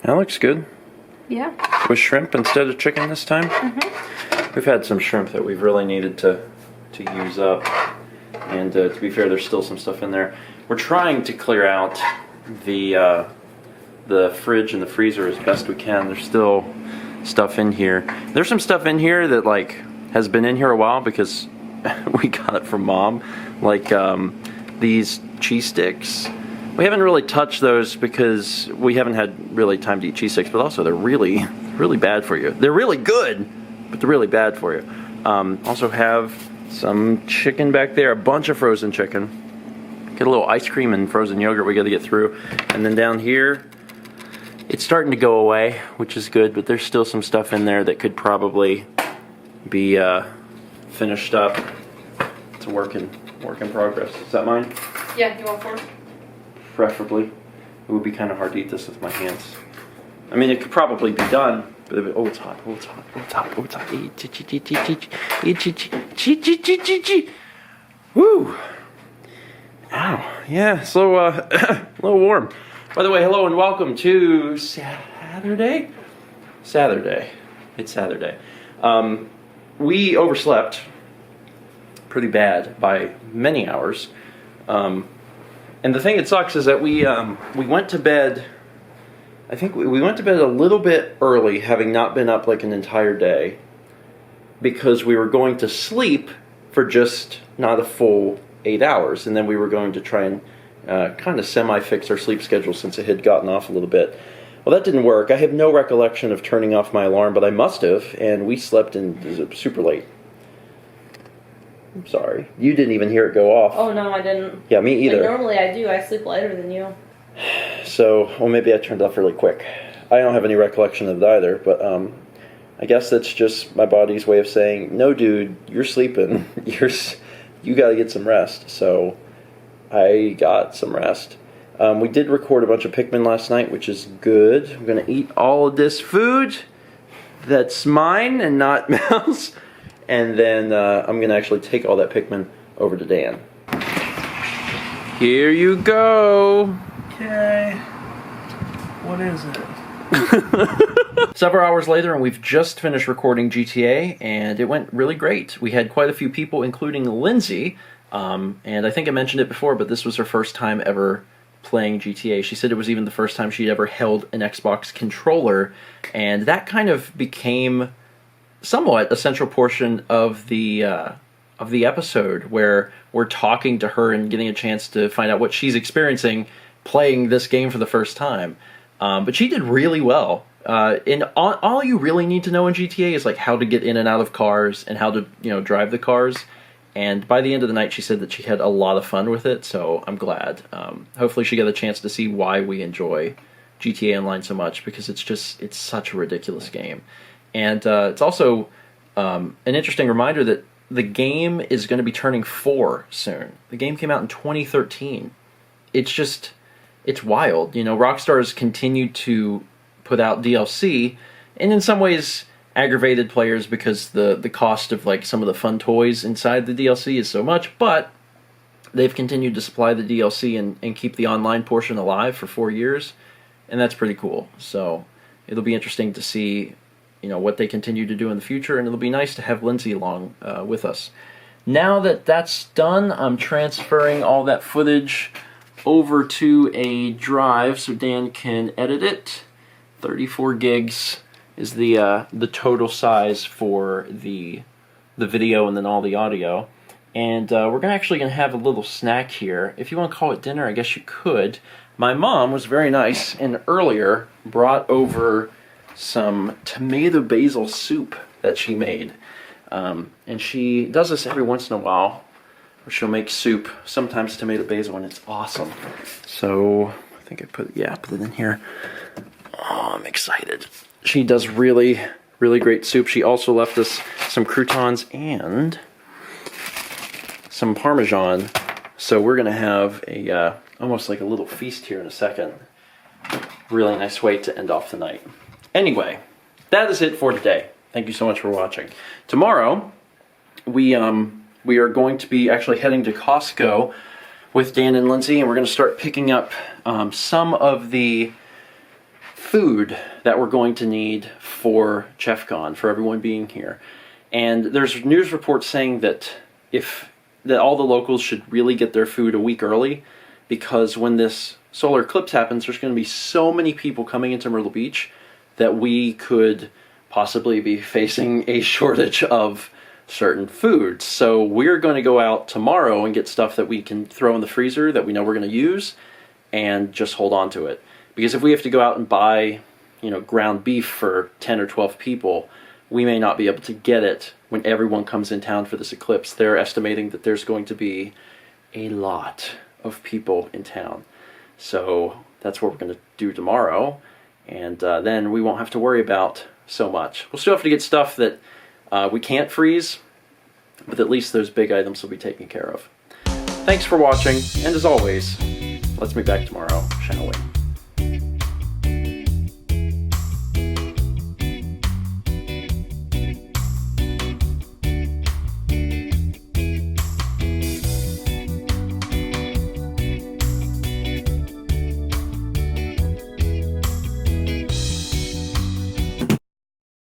That looks good. Yeah. With shrimp instead of chicken this time? Mm-hmm. We've had some shrimp that we've really needed to use up. And to be fair, there's still some stuff in there. We're trying to clear out the fridge and the freezer as best we can. There's still stuff in here. There's some stuff in here that has been in here a while because we got it from Mom. These cheese sticks. We haven't really touched those because we haven't had really time to eat cheese sticks, but also they're really, really bad for you. They're really good, but they're really bad for you. Also have some chicken back there, a bunch of frozen chicken. Get a little ice cream and frozen yogurt we got to get through. And then down here, it's starting to go away, which is good, but there's still some stuff in there that could probably be finished up. It's a work in progress. Is that mine? Yeah, you want 4? Preferably. It would be kind of hard to eat this with my hands. I mean, it could probably be done, but it's hot. Oh, it's hot. Oh, it's hot. Oh, it's hot. Woo! Ow. Yeah, it's a little warm. By the way, hello and welcome to Saturday. It's Saturday. We overslept pretty bad by many hours. And the thing that sucks is that we went to bed. I think we went to bed a little bit early, having not been up like an entire day, because we were going to sleep for just not a full 8 hours, and then we were going to try and kind of semi-fix our sleep schedule since it had gotten off a little bit. Well, that didn't work. I have no recollection of turning off my alarm, but I must have, and we slept in super late. I'm sorry. You didn't even hear it go off. Oh, no, I didn't. Yeah, me either. Like, normally I do. I sleep later than you. So, well, maybe I turned it off really quick. I don't have any recollection of it either, but I guess that's just my body's way of saying, no, dude, you're sleeping. You got to get some rest. So I got some rest. We did record a bunch of Pikmin last night, which is good. I'm going to eat all of this food that's mine and not Mel's. And then I'm going to actually take all that Pikmin over to Dan. Here you go. Okay. What is it? Several hours later, and we've just finished recording GTA, and it went really great. We had quite a few people, including Lindsay, and I think I mentioned it before, but this was her first time ever playing GTA. She said it was even the first time she'd ever held an Xbox controller, and that kind of became somewhat a central portion of the episode, where we're talking to her and getting a chance to find out what she's experiencing playing this game for the first time. But she did really well. And all you really need to know in GTA is like how to get in and out of cars and how to drive the cars. And by the end of the night, she said that she had a lot of fun with it. So I'm glad. Hopefully, she got a chance to see why we enjoy GTA Online so much, because it's such a ridiculous game. And it's also an interesting reminder that the game is going to be turning 4 soon. The game came out in 2013. It's wild. Rockstar's continued to put out DLC, and in some ways aggravated players because the cost of like some of the fun toys inside the DLC is so much, but they've continued to supply the DLC and keep the online portion alive for 4 years, and that's pretty cool. So it'll be interesting to see what they continue to do in the future, and it'll be nice to have Lindsay along with us. Now that that's done, I'm transferring all that footage over to a drive so Dan can edit it. 34 gigs is the total size for the video and then all the audio. And we're actually going to have a little snack here. If you want to call it dinner, I guess you could. My mom was very nice and earlier brought over some tomato basil soup that she made. And she does this every once in a while, where she'll make soup, sometimes tomato basil, and it's awesome. So I think I put it in here. Oh, I'm excited. She does really, really great soup. She also left us some croutons and some Parmesan. So we're gonna have a almost like a little feast here in a second. Really nice way to end off the night. Anyway, that is it for today. Thank you so much for watching. Tomorrow, we are going to be actually heading to Costco with Dan and Lindsay, and we're going to start picking up some of the food that we're going to need for ChefCon, for everyone being here. And there's news reports saying that all the locals should really get their food a week early, because when this solar eclipse happens, there's going to be so many people coming into Myrtle Beach that we could possibly be facing a shortage of certain foods. So we're going to go out tomorrow and get stuff that we can throw in the freezer that we know we're going to use, and just hold on to it. Because if we have to go out and buy, ground beef for 10 or 12 people, we may not be able to get it when everyone comes in town for this eclipse. They're estimating that there's going to be a lot of people in town. So that's what we're going to do tomorrow, and then we won't have to worry about so much. We'll still have to get stuff that we can't freeze, but at least those big items will be taken care of. Thanks for watching, and as always, let's meet back tomorrow, shall we?